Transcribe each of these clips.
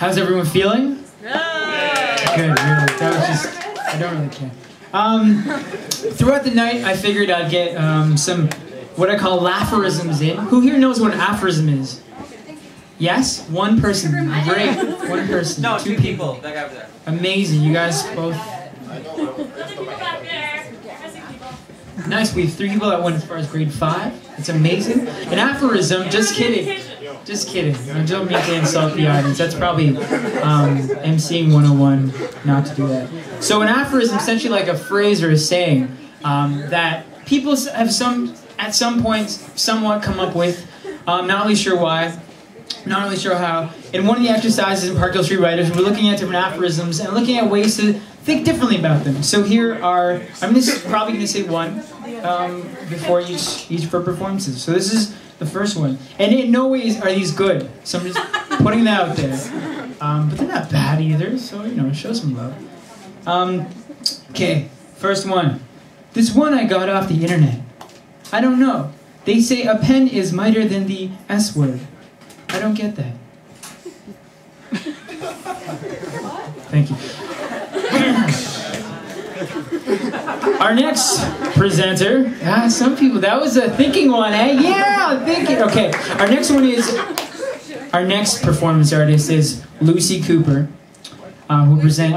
How's everyone feeling? Good, really. That was just, I don't really care. Throughout the night, I figured I'd get some, what I call laphorisms in. Who here knows what an aphorism is? Yes? One person. Great. One person. No, two people. That guy over there. Amazing. You guys both. Nice. We have 3 people that went as far as grade 5. It's amazing. An aphorism, just kidding. Just kidding. I don't mean to insult the audience. That's probably MCing 101 not to do that. So an aphorism is essentially like a phrase or a saying that people have at some points somewhat come up with. Not really sure why. Not really sure how. In one of the exercises in Parkdale Street Writers, we're looking at different aphorisms and looking at ways to think differently about them. So here are, I'm probably going to say one before each for performances. So this is the first one. And in no ways are these good. So I'm just putting that out there. But they're not bad either, so, you know, show some love. Okay, first one. This one I got off the internet. I don't know. They say a pen is mightier than the S word. I don't get that. Thank you. Our next presenter, some people, that was a thinking one, eh? Yeah, thinking. Okay, our next performance artist is Lucy Cooper, who present.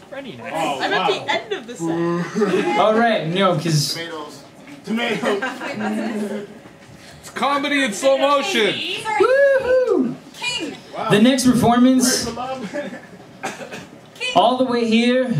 Freddie. I'm at the end of the set. All right, no, because. Tomatoes. It's comedy in slow motion. Woohoo! The next performance, all the way here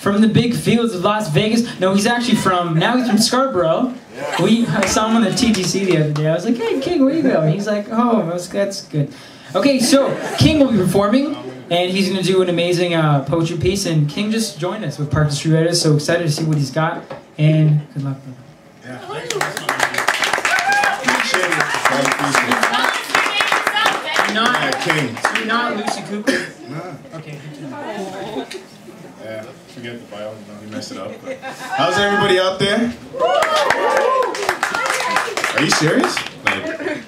from the big fields of Las Vegas. No, he's actually from Scarborough. I saw him on the TGC the other day. I was like, hey, King, where you going? He's like, oh, that's good. Okay, so King will be performing, and he's going to do an amazing poetry piece, and King just joined us with Parkdale Street Writers, so excited to see what he's got, and good luck, brother. Yeah, King. So you're not Lucy Cooper? Nah. Okay, good to know. Yeah, forget the bio, you messed it up. But. How's everybody out there? Are you serious? Like,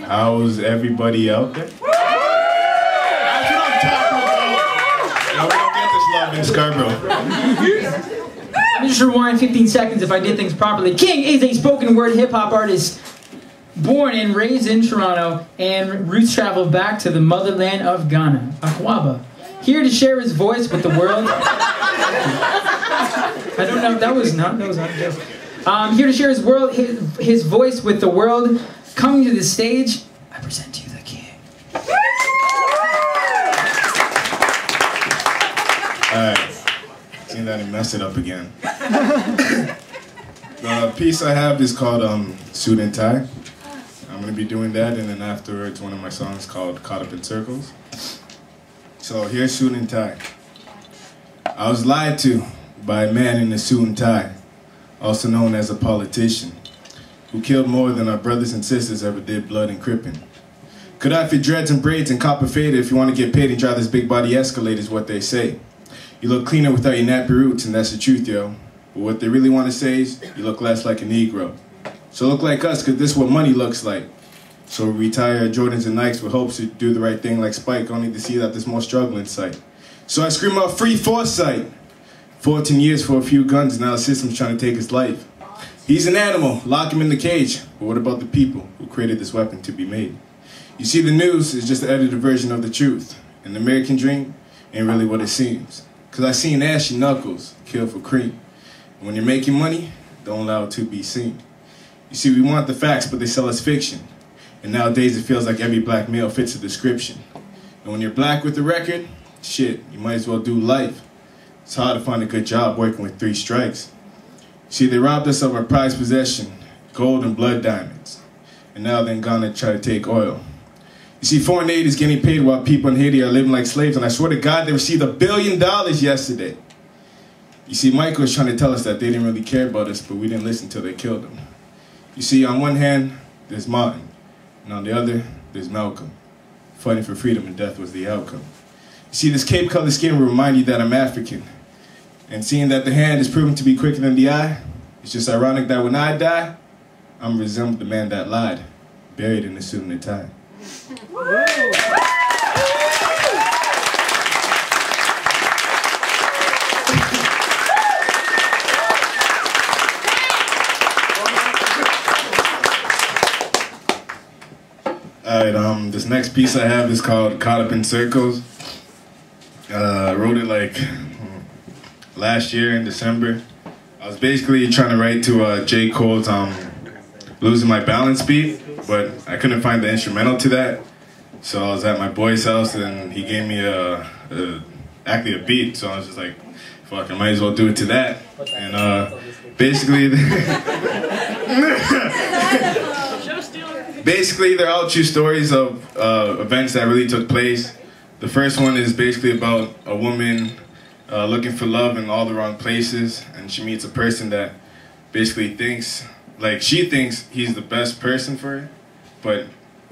how's everybody out there? That's what I'm talking about. No, we don't get this love in Scarborough. Let me just rewind 15 seconds if I did things properly. King is a spoken word hip-hop artist. Born and raised in Toronto, and roots travel back to the motherland of Ghana, Akwaba. Here to share his voice with the world. I don't know, that was not a joke. Here to share his voice with the world. Coming to the stage, I present to you the King. Alright, seeing that he messed it up again. The piece I have is called Suit and Tie. I'm going to be doing that, and then afterwards one of my songs called Caught Up in Circles. So here's Suit and Tie. I was lied to by a man in a suit and tie, also known as a politician, who killed more than our brothers and sisters ever did blood and crippin'. Could I fit dreads and braids and copper fade if you want to get paid and drive this big body Escalade is what they say. You look cleaner without your nappy roots, and that's the truth, yo. But what they really want to say is, you look less like a Negro. So look like us, because this is what money looks like. So we retire our Jordans and Nikes with hopes to do the right thing like Spike, only to see that there's more struggle in sight. So I scream out free foresight. 14 years for a few guns, now the system's trying to take his life. He's an animal, lock him in the cage. But what about the people who created this weapon to be made? You see, the news is just the edited version of the truth. And the American dream ain't really what it seems. Because I seen ashy knuckles kill for cream. And when you're making money, don't allow it to be seen. You see, we want the facts, but they sell us fiction. And nowadays it feels like every black male fits the description. And when you're black with a record, shit, you might as well do life. It's hard to find a good job working with 3 strikes. See, they robbed us of our prized possession, gold and blood diamonds. And now they're gonna try to take oil. You see, foreign aid is getting paid while people in Haiti are living like slaves, and I swear to God they received $1 billion yesterday. You see, Michael was trying to tell us that they didn't really care about us, but we didn't listen till they killed him. You see, on one hand, there's Martin, and on the other, there's Malcolm. Fighting for freedom and death was the outcome. You see, this cape-colored skin will remind you that I'm African. And seeing that the hand is proven to be quicker than the eye, it's just ironic that when I die, I'm resemble the man that lied, buried in a suit and a tie. Alright, this next piece I have is called Caught Up in Circles. I wrote it like last year in December. I was basically trying to write to J. Cole's Losing My Balance beat, but I couldn't find the instrumental to that. So I was at my boy's house and he gave me actually a beat, so I was just like, fuck, I might as well do it to that. And basically, they're all true stories of events that really took place. The first one is basically about a woman looking for love in all the wrong places, and she meets a person that basically thinks, like, she thinks he's the best person for her, but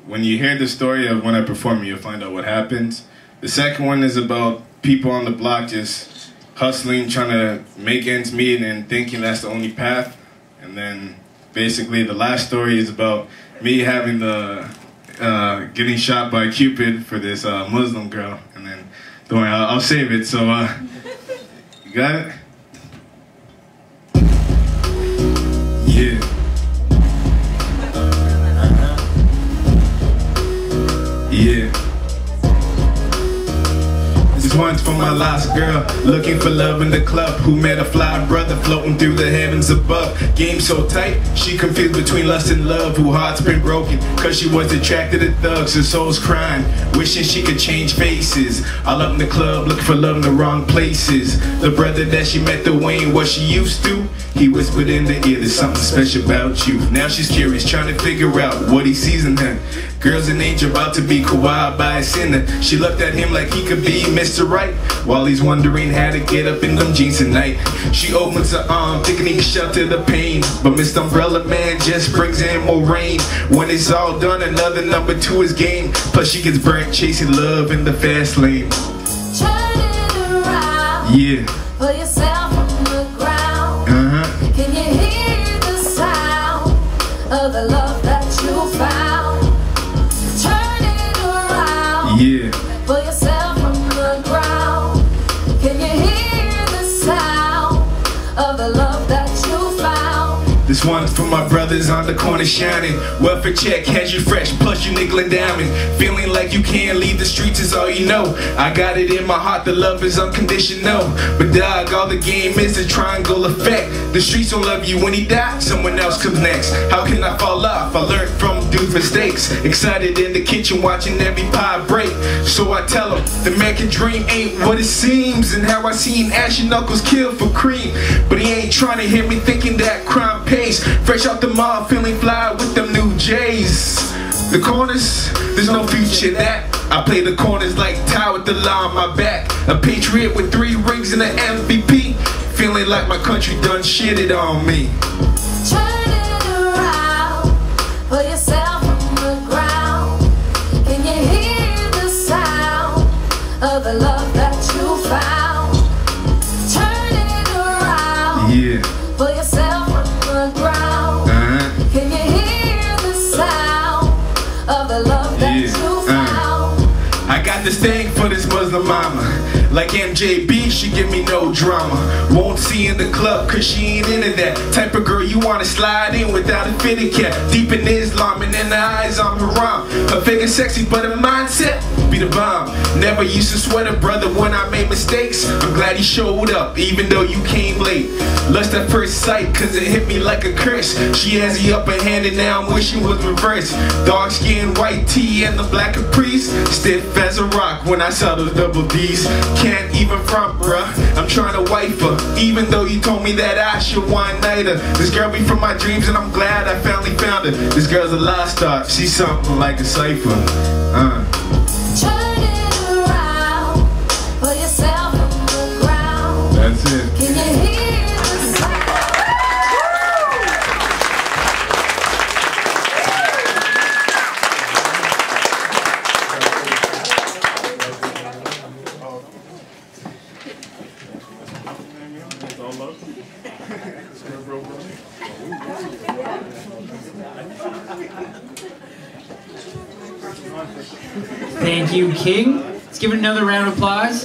when you hear the story of when I perform it, you'll find out what happens. The second one is about people on the block just hustling, trying to make ends meet and thinking that's the only path. And then basically the last story is about me having the getting shot by Cupid for this Muslim girl. And then don't worry, I'll save it. So you got it? Yeah. Yeah. This one's for my lost girl, looking for love in the club, who met a fly brother floating through the heavens above. Game so tight, she confused between lust and love, who heart's been broken, cause she was attracted to thugs, her soul's crying, wishing she could change faces. All up in the club, looking for love in the wrong places. The brother that she met, the way ain't what she used to. He whispered in the ear, there's something special about you. Now she's curious, trying to figure out what he sees in her. Girl's an angel about to be corralled by a sinner. She looked at him like he could be Mr. Right, while he's wondering how to get up in them jeans tonight. She opens her arm, thinking he can shelter the pain, but Mr. Umbrella Man just brings in more rain. When it's all done, another number to his game. Plus she gets burnt chasing love in the fast lane. Turn it around. Yeah. Pull yourself from the ground. Can you hear the sound of the love that you found? Turn it around. Yeah. Pull yourself from the ground. Can you hear the sound of the love that you found? This one's for my brothers on the corner shining. Welfare check has you fresh, plus you nickel and diamond. Feeling like you can't leave the streets is all you know. I got it in my heart, the love is unconditional. But dog, all the game is the triangle effect. The streets don't love you when he dies, someone else comes next. How can I fall off? I learned from dude's mistakes. Excited in the kitchen watching every pie break. So I tell him, the American dream ain't what it seems. And how I seen Ashy Knuckles killed for cream. But he ain't trying to hear me thinking that crime pays. Fresh out the mall, feeling fly with them new J's. The corners, there's no future in that. I play the corners like Ty with the law on my back. A patriot with 3 rings and an MVP. Feeling like my country done shitted on me. Turn it around. Pull yourself from the ground. Can you hear the sound of the love that you found? Turn it around. Yeah. Pull yourself from the ground. Can you hear the sound of the love that you found? I got this thing for this Muslim mama. Like MJB, she give me no drama. Won't see in the club cause she ain't into that type of girl you wanna slide in without a fitted cap. Deep in Islam and in the eyes I'm haram. Her figure sexy but her mindset be the bomb. Never used to sweat a brother when I made mistakes. I'm glad he showed up even though you came late. Lust at first sight cause it hit me like a curse. She has the upper hand and now I'm wishing was reversed. Dark skin, white tee and the black caprice. Stiff as a rock when I saw those double D's. Can't even front, bruh. I'm trying to wife her, even though you told me that I should one night her. This girl be from my dreams and I'm glad I finally found her. This girl's a lost art, she's something like a cipher. Turn it around, pull yourself from the ground. That's it. Can you hear the sound? Thank you, King. Let's give it another round of applause.